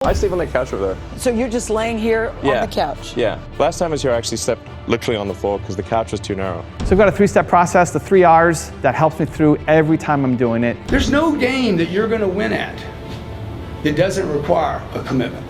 I sleep on the couch over there. So you're just laying here on the couch? Yeah. Last time I was here, I actually slept literally on the floor because the couch was too narrow. So I've got a 3-step process, the 3 R's, that helps me through every time I'm doing it. There's no game that you're going to win at that doesn't require a commitment.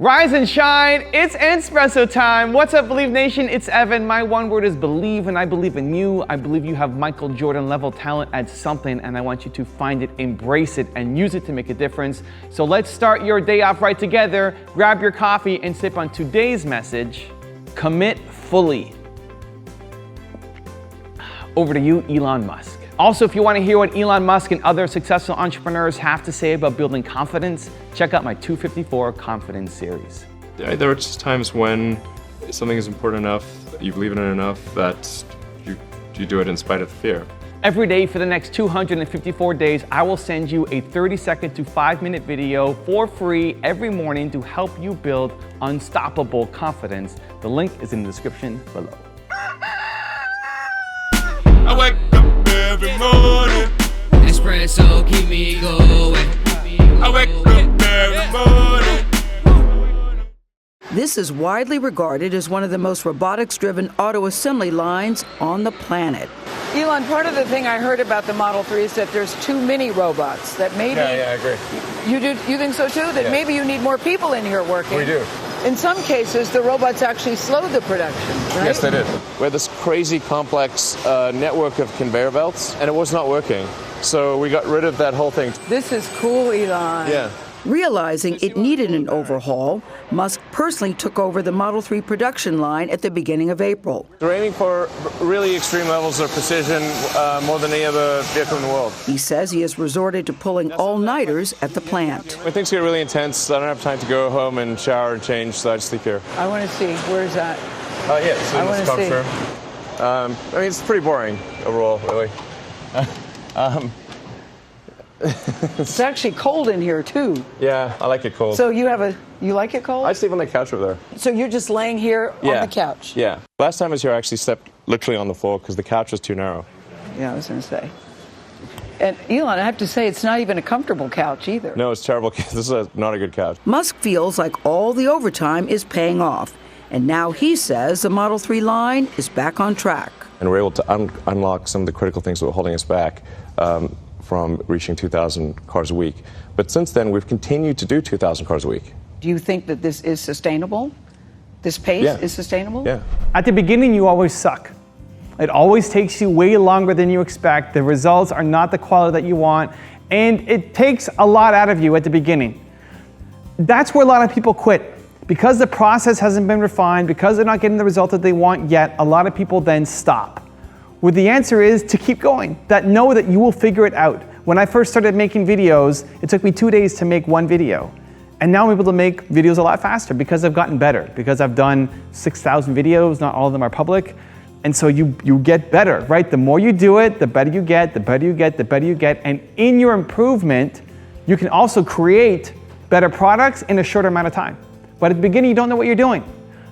Rise and shine, it's Espresso time. What's up, Believe Nation? It's Evan. My one word is believe, and I believe in you. I believe you have Michael Jordan level talent at something, and I want you to find it, embrace it, and use it to make a difference. So let's start your day off right together. Grab your coffee and sip on today's message, commit fully. Over to you, Elon Musk. Also, if you want to hear what Elon Musk and other successful entrepreneurs have to say about building confidence, check out my 254 Confidence series. There are just times when something is important enough, you believe in it enough, that you do it in spite of the fear. Every day for the next 254 days, I will send you a 30-second to 5-minute video for free every morning to help you build unstoppable confidence. The link is in the description below. I wake up every morning. Espresso keep me going. I wake up every morning. This is widely regarded as one of the most robotics-driven auto assembly lines on the planet. Elon, part of the thing I heard about the Model 3 is that there's too many robots. That maybe Yeah, I agree. you think so too? That maybe you need more people in here working. We do. In some cases, the robots actually slowed the production, right? Yes, they did. We had this crazy complex network of conveyor belts, and it was not working. So we got rid of that whole thing. This is cool, Elon. Yeah. Realizing it needed an overhaul, Musk personally took over the Model 3 production line at the beginning of April. We're aiming for really extreme levels of precision, more than any other vehicle in the world. He says he has resorted to pulling all-nighters at the plant. When things get really intense, I don't have time to go home and shower and change, so I just sleep here. I want to see. Where is that? Yeah, so I in this wanna see. conference room. I mean, it's pretty boring overall, really. It's actually cold in here, too. Yeah, I like it cold. So you like it cold? I sleep on the couch over there. So you're just laying here on the couch? Yeah. Last time I was here, I actually slept literally on the floor because the couch was too narrow. Yeah, I was going to say. And Elon, I have to say, it's not even a comfortable couch either. No, it's terrible. This is not a good couch. Musk feels like all the overtime is paying off. And now he says the Model 3 line is back on track. And we're able to unlock some of the critical things that were holding us back from reaching 2,000 cars a week. But since then, we've continued to do 2,000 cars a week. Do you think that this is sustainable? This pace is sustainable? Yeah. At the beginning, you always suck. It always takes you way longer than you expect. The results are not the quality that you want, and it takes a lot out of you at the beginning. That's where a lot of people quit. Because the process hasn't been refined, because they're not getting the result that they want yet, a lot of people then stop. Well, the answer is to keep going, know that you will figure it out. When I first started making videos, it took me 2 days to make one video. And now I'm able to make videos a lot faster because I've gotten better, because I've done 6,000 videos, not all of them are public. And so you get better, right? The more you do it, the better you get, the better you get, the better you get. And in your improvement, you can also create better products in a shorter amount of time. But at the beginning, you don't know what you're doing.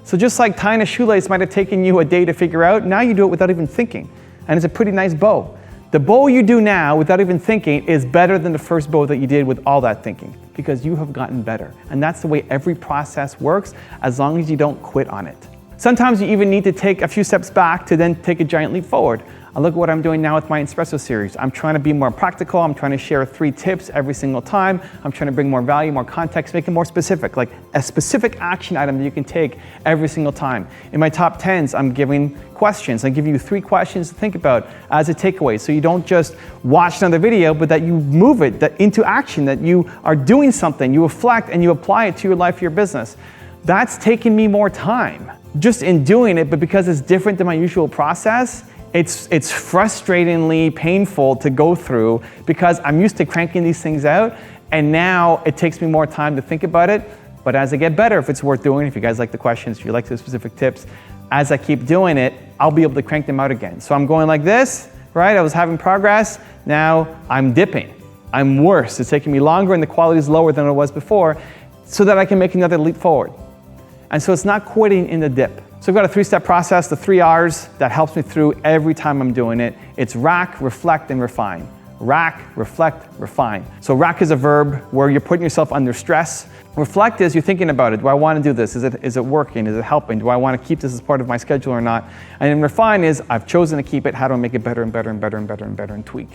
So just like tying a shoelace might have taken you a day to figure out, now you do it without even thinking. And it's a pretty nice bow. The bow you do now without even thinking is better than the first bow that you did with all that thinking, because you have gotten better. And that's the way every process works, as long as you don't quit on it. Sometimes you even need to take a few steps back to then take a giant leap forward. And look at what I'm doing now with my Espresso series. I'm trying to be more practical. I'm trying to share 3 tips every single time. I'm trying to bring more value, more context, make it more specific, like a specific action item that you can take every single time. In my top 10s, I'm giving questions. I give you 3 questions to think about as a takeaway. So you don't just watch another video, but that you move it into action, that you are doing something, you reflect and you apply it to your life, your business. That's taken me more time just in doing it, but because it's different than my usual process, it's frustratingly painful to go through because I'm used to cranking these things out, and now it takes me more time to think about it. But as I get better, if it's worth doing, if you guys like the questions, if you like the specific tips, as I keep doing it, I'll be able to crank them out again. So I'm going like this, right? I was having progress, now I'm dipping. I'm worse, it's taking me longer and the quality is lower than it was before, so that I can make another leap forward. And so it's not quitting in the dip. So I've got a 3-step process, the 3 R's, that helps me through every time I'm doing it. It's rack, reflect, and refine. Rack, reflect, refine. So rack is a verb where you're putting yourself under stress. Reflect is you're thinking about it. Do I want to do this? Is it working? Is it helping? Do I want to keep this as part of my schedule or not? And then refine is I've chosen to keep it. How do I make it better and better and better and better and better and tweak?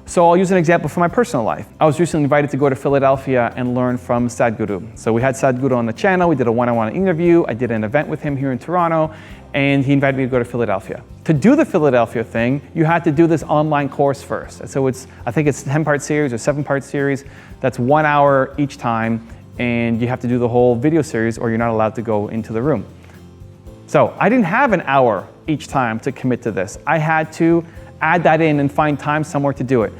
So I'll use an example from my personal life. I was recently invited to go to Philadelphia and learn from Sadhguru. So we had Sadhguru on the channel. We did a one-on-one interview. I did an event with him here in Toronto, and he invited me to go to Philadelphia. To do the Philadelphia thing, you had to do this online course first. And so I think it's a 10-part series or 7-part series. That's 1 hour each time, and you have to do the whole video series or you're not allowed to go into the room. So I didn't have an hour each time to commit to this. I had to add that in and find time somewhere to do it.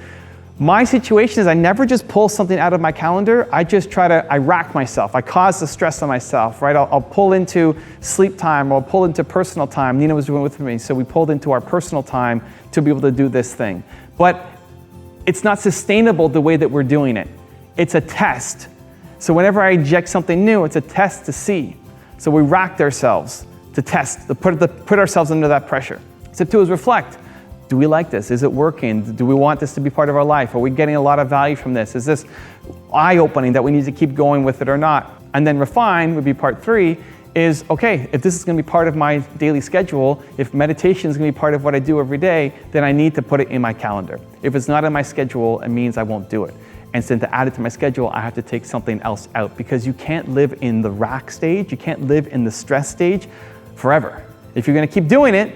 My situation is I never just pull something out of my calendar. I rack myself. I cause the stress on myself, right? I'll pull into sleep time or I'll pull into personal time. Nina was doing it with me, so we pulled into our personal time to be able to do this thing. But it's not sustainable the way that we're doing it. It's a test. So whenever I inject something new, it's a test to see. So we racked ourselves to test, to put ourselves under that pressure. Step 2 is reflect. Do we like this? Is it working? Do we want this to be part of our life? Are we getting a lot of value from this? Is this eye-opening that we need to keep going with it or not? And then refine would be part 3 is, okay, if this is going to be part of my daily schedule, if meditation is going to be part of what I do every day, then I need to put it in my calendar. If it's not in my schedule, it means I won't do it. And so to add it to my schedule, I have to take something else out because you can't live in the rack stage, you can't live in the stress stage forever. If you're going to keep doing it,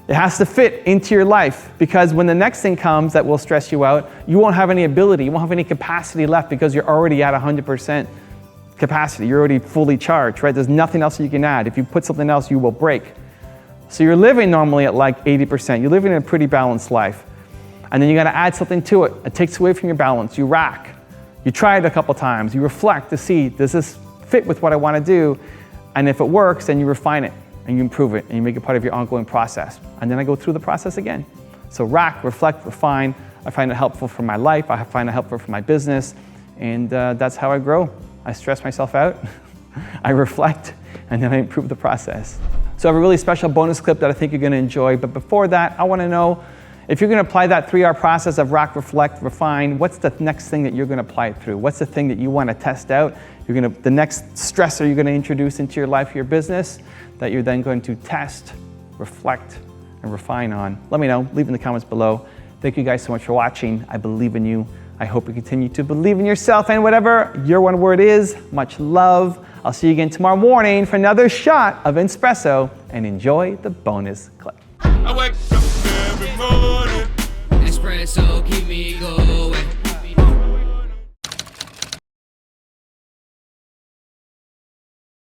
it has to fit into your life because when the next thing comes that will stress you out, you won't have any ability, you won't have any capacity left because you're already at 100% capacity. You're already fully charged, right? There's nothing else you can add. If you put something else, you will break. So you're living normally at like 80%. You're living in a pretty balanced life. And then you got to add something to it. It takes away from your balance. You rack. You try it a couple times. You reflect to see, does this fit with what I want to do? And if it works, then you refine it. And you improve it, and you make it part of your ongoing process. And then I go through the process again. So rack, reflect, refine. I find it helpful for my life. I find it helpful for my business. And that's how I grow. I stress myself out, I reflect, and then I improve the process. So I have a really special bonus clip that I think you're going to enjoy. But before that, I want to know, if you're going to apply that 3R process of rack, reflect, refine, what's the next thing that you're going to apply it through? What's the thing that you want to test out? The next stressor you're going to introduce into your life, your business, that you're then going to test, reflect, and refine on. Let me know. Leave in the comments below. Thank you guys so much for watching. I believe in you. I hope you continue to believe in yourself and whatever your one word is. Much love. I'll see you again tomorrow morning for another shot of Espresso, and enjoy the bonus clip. I wake up every morning. Espresso keep me going.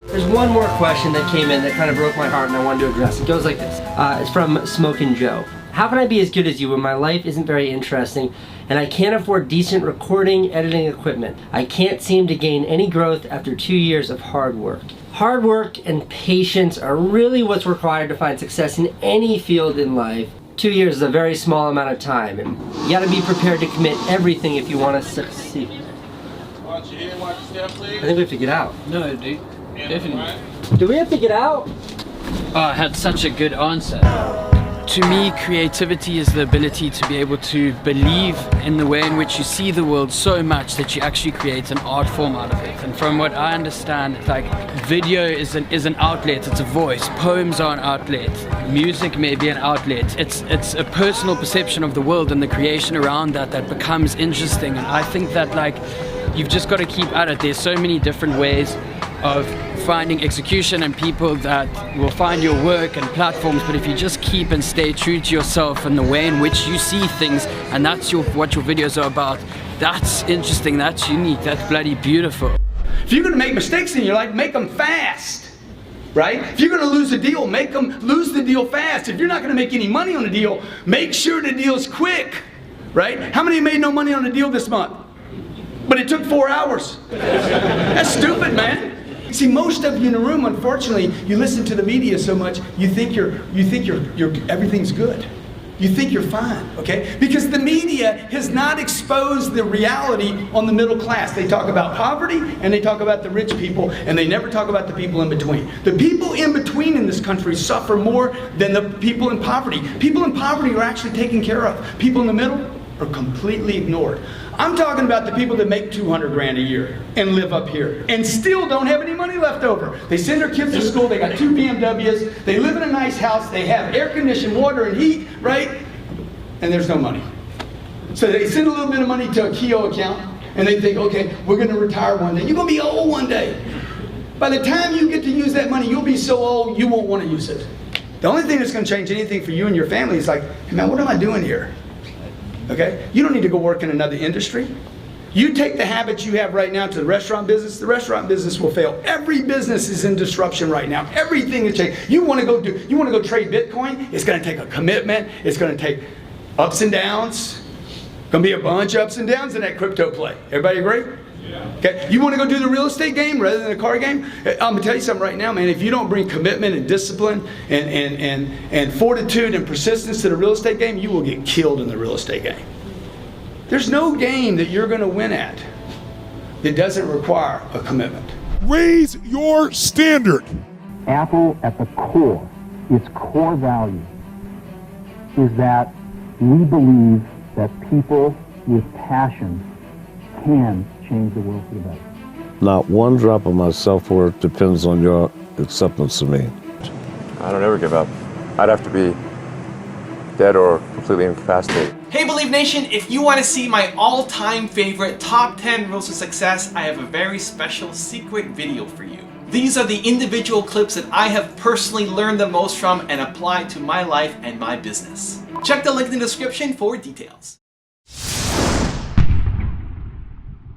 There's one more question that came in that kind of broke my heart and I wanted to address. It goes like this. It's from Smokin' Joe. How can I be as good as you when my life isn't very interesting and I can't afford decent recording, editing equipment? I can't seem to gain any growth after 2 years of hard work. Hard work and patience are really what's required to find success in any field in life. 2 years is a very small amount of time, and you gotta be prepared to commit everything if you want to succeed. Watch your head, watch your step, please. I think we have to get out. No, dude. Definitely. Do we have to get out? Oh, I had such a good answer. To me, creativity is the ability to be able to believe in the way in which you see the world so much that you actually create an art form out of it. And from what I understand, like video is an outlet, it's a voice. Poems are an outlet. Music may be an outlet. It's a personal perception of the world and the creation around that becomes interesting. And I think that like you've just got to keep at it. There's so many different ways of finding execution and people that will find your work and platforms, but if you just keep and stay true to yourself and the way in which you see things, and that's what your videos are about, that's interesting, that's unique, that's bloody beautiful. If you're gonna make mistakes in your life, make them fast, right? If you're gonna lose a deal, make them lose the deal fast. If you're not gonna make any money on a deal, make sure the deal's quick, right? How many made no money on a deal this month? But it took 4 hours. That's stupid, man. See, most of you in the room, unfortunately, you listen to the media so much, you think everything's good. You think you're fine, okay? Because the media has not exposed the reality on the middle class. They talk about poverty and they talk about the rich people, and they never talk about the people in between. The people in between in this country suffer more than the people in poverty. People in poverty are actually taken care of. People in the middle, are completely ignored. I'm talking about the people that make 200 grand a year and live up here and still don't have any money left over. They send their kids to school, they got 2 BMWs, they live in a nice house, they have air conditioned water and heat, right? And there's no money. So they send a little bit of money to a Keogh account and they think, okay, we're gonna retire one day. You're gonna be old one day. By the time you get to use that money, you'll be so old you won't want to use it. The only thing that's gonna change anything for you and your family is like, hey man, what am I doing here? Okay? You don't need to go work in another industry. You take the habits you have right now to the restaurant business will fail. Every business is in disruption right now. Everything is changing. You want to go trade Bitcoin? It's going to take a commitment. It's going to take ups and downs. Going to be a bunch of ups and downs in that crypto play. Everybody agree? Yeah. Okay. You want to go do the real estate game rather than the car game? I'm going to tell you something right now, man. If you don't bring commitment and discipline and fortitude and persistence to the real estate game, you will get killed in the real estate game. There's no game that you're going to win at that doesn't require a commitment. Raise your standard. Apple, at the core, its core value is that we believe that people with passion can change the world for the better. Not one drop of my self-worth depends on your acceptance of me. I don't ever give up. I'd have to be dead or completely incapacitated. Hey Believe Nation, if you want to see my all-time favorite top 10 rules of success, I have a very special secret video for you. These are the individual clips that I have personally learned the most from and applied to my life and my business. Check the link in the description for details.